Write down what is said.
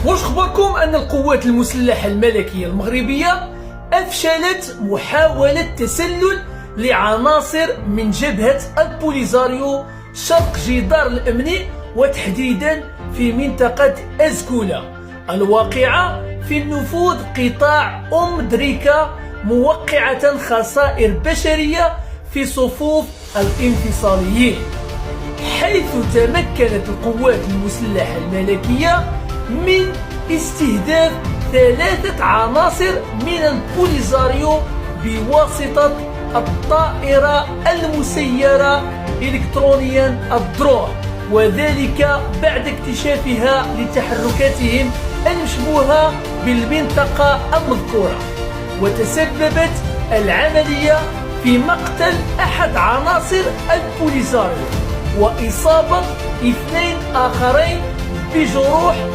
واش خبركم أن القوات المسلحة الملكية المغربية أفشلت محاولة تسلل لعناصر من جبهة البوليزاريو شرق جدار الأمن، وتحديدا في منطقة أزكولة الواقعة في نفوذ قطاع دريكا، موقعة خسائر بشرية في صفوف الانفصاليين، حيث تمكنت القوات المسلحة الملكية من استهداف 3 عناصر من البوليزاريو بواسطة الطائرة المسيرة إلكترونيا الدرون، وذلك بعد اكتشافها لتحركاتهم المشبوهة بالمنطقة المذكورة. وتسببت العملية في مقتل أحد عناصر البوليزاريو وإصابة 2 آخرين بجروح